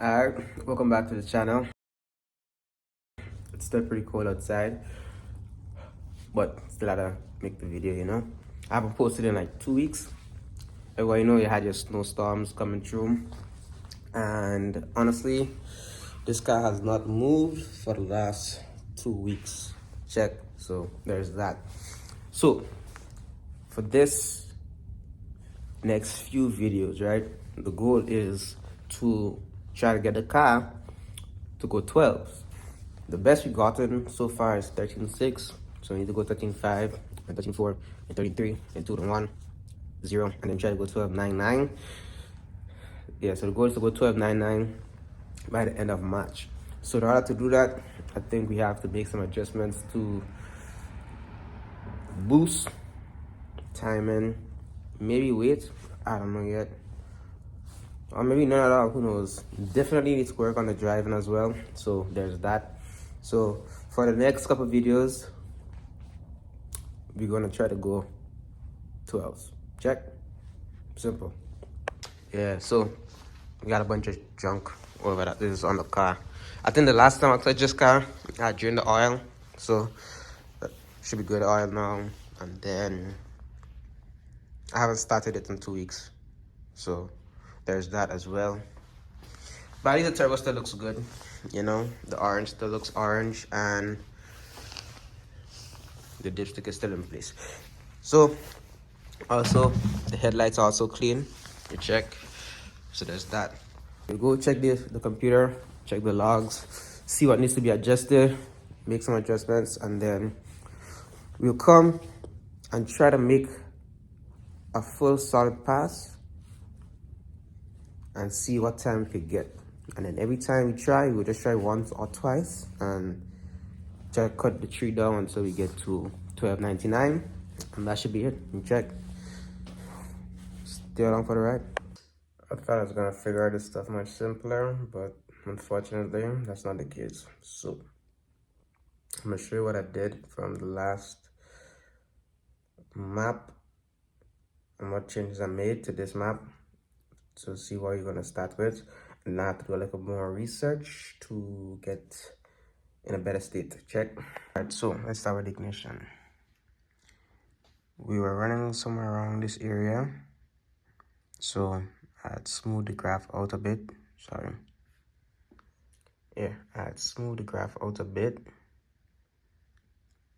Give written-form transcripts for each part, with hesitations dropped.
Alright, welcome back to the channel. It's still pretty cold outside, but still had to make the video. I haven't posted in like 2 weeks. Everybody know you had your snowstorms coming through. And honestly, this car has not moved for the last 2 weeks. Check. So there's that. So for this next few videos, right? The goal is to try to get the car to go 12. The best we've gotten so far is 13.6. So we need to go 13.5 and 13.4 and 33 and 2 and 1, 0, and then try to go 12.99. Yeah, so the goal is to go 12.99 by the end of March. So in order to do that, I think we have to make some adjustments to boost, timing, maybe weight. I don't know yet. Or maybe none at all, who knows. Definitely need to work on the driving as well. So there's that. So for the next couple of videos, we're gonna try to go 12s. Check. Simple. Yeah, so we got a bunch of junk over that is on the car. I think the last time I touched this car, I drained the oil. So that should be good oil now. And then I haven't started it in 2 weeks. So there's that as well. Body of the turbo still looks good. The orange still looks orange and the dipstick is still in place. So also the headlights are also clean. You check. So there's that. We go check the computer, check the logs, see what needs to be adjusted, make some adjustments, and then we'll come and try to make a full solid pass and see what time we could get. And then every time we try, we'll just try once or twice and try to cut the tree down until we get to 12.99, and that should be it. You check. Stay along for the ride. I thought I was gonna figure out this stuff much simpler, but unfortunately, that's not the case. So I'm gonna show you what I did from the last map and what changes I made to this map. So see what you're gonna start with, and I have to do a little more research to get in a better state. Check. All right, so let's start with ignition. We were running somewhere around this area, so I had smoothed the graph out a bit. Sorry. Yeah, I had smoothed the graph out a bit.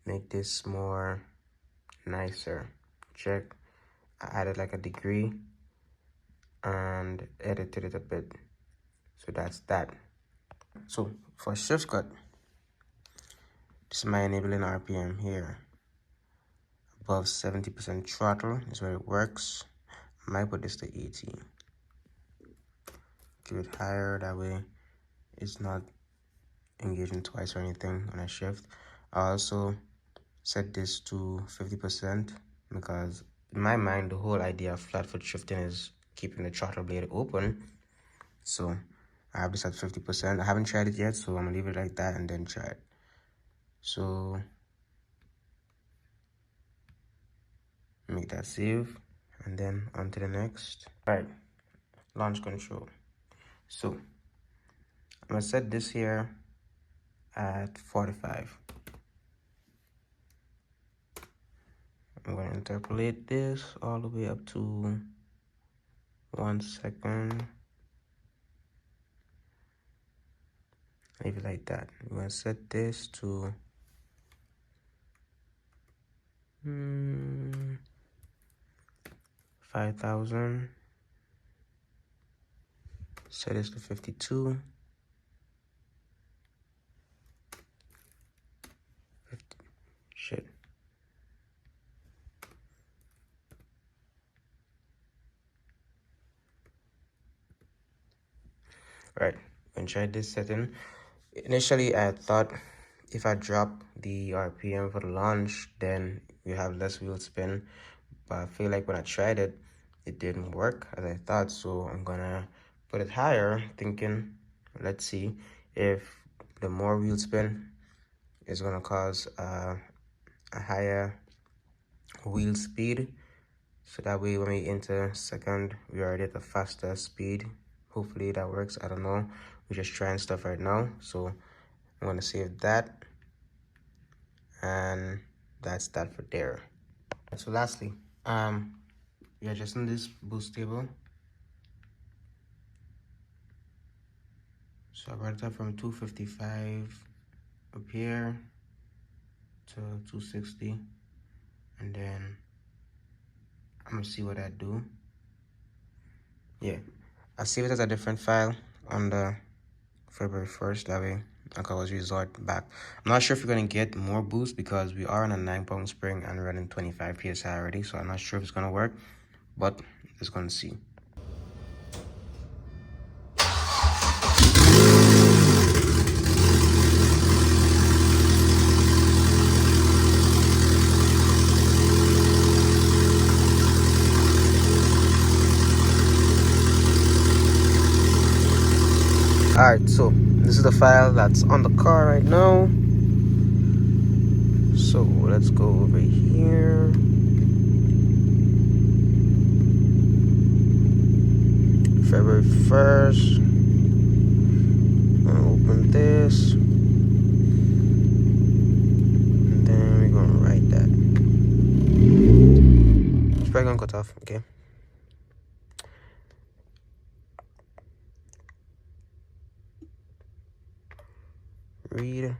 Make this more nicer. Check. I added like a degree and edited it a bit. So that's that. So for shift cut, this is my enabling RPM here. Above 70% throttle is where it works. I might put this to 80. Give it higher, that way it's not engaging twice or anything on a shift. I also set this to 50% because in my mind the whole idea of flat foot shifting is keeping the throttle blade open. So I have this at 50%. I haven't tried it yet, so I'm gonna leave it like that and then try it. So make that save and then on to the next. All right, launch control. So I'm gonna set this here at 45. I'm gonna interpolate this all the way up to 1 second. Leave it like that. We're gonna set this to 5,000. Set this to 52. 50. Shit. Right, and try this setting. Initially, I thought if I drop the RPM for the launch, then you have less wheel spin. But I feel like when I tried it, it didn't work as I thought. So I'm gonna put it higher, thinking, let's see if the more wheel spin is gonna cause a higher wheel speed. So that way when we enter second, we already at a faster speed. Hopefully that works, I don't know. we're just trying stuff right now. So I'm gonna save that, and that's that for there. So lastly, we're adjusting this boost table. So I brought it up from 255 up here to 260, and then I'm gonna see what I do. Yeah, I save it as a different file on the February 1st. That way I can always resort back. I'm not sure if we're gonna get more boost because we are on a 9-pound spring and running 25 psi already. So I'm not sure if it's gonna work, but let's gonna see. Alright, so this is the file that's on the car right now. So let's go over here. February 1st. I'll open this. And then we're gonna write that. It's probably gonna cut off, okay? Read.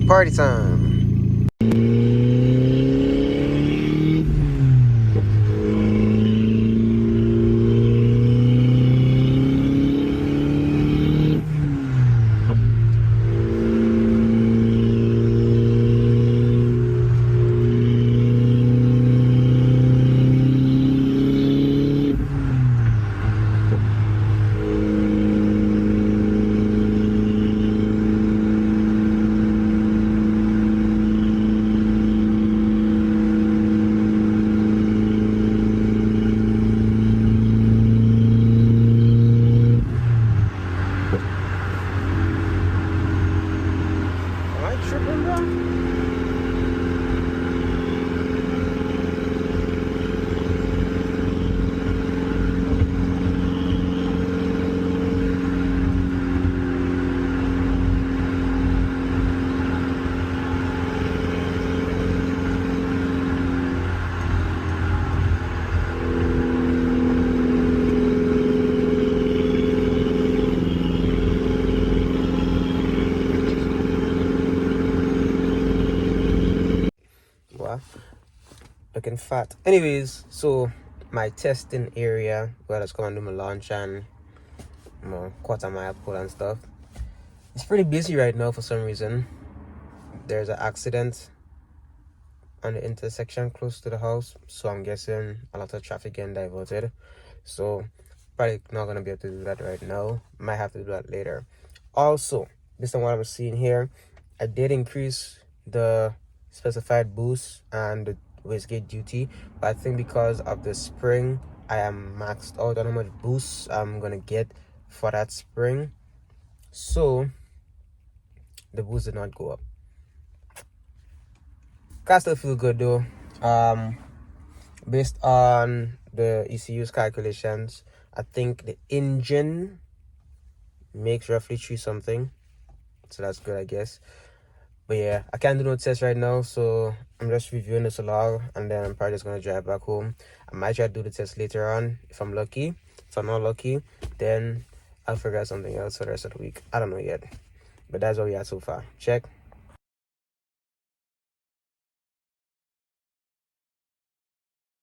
Party time. Am I tripping, bro? Wow, looking fat. Anyways, so my testing area where I was going to do my launch and my quarter mile pull and stuff, it's pretty busy right now for some reason. There's an accident on the intersection close to the house, so I'm guessing a lot of traffic getting diverted. So probably not gonna be able to do that right now. Might have to do that later. Also, based on what I'm seeing here, I did increase the specified boost and the wastegate duty, but I think because of the spring I am maxed out on how much boost I'm gonna get for that spring, so the boost did not go up. Car still feel good though. Based on the ECU's calculations, I think the engine makes roughly 3 something, so that's good, I guess. But yeah, I can't do no test right now, so I'm just reviewing this log, and then I'm probably just gonna drive back home. I might try to do the test later on if I'm lucky. If I'm not lucky, then I'll figure out something else for the rest of the week. I don't know yet, but that's what we had so far. Check.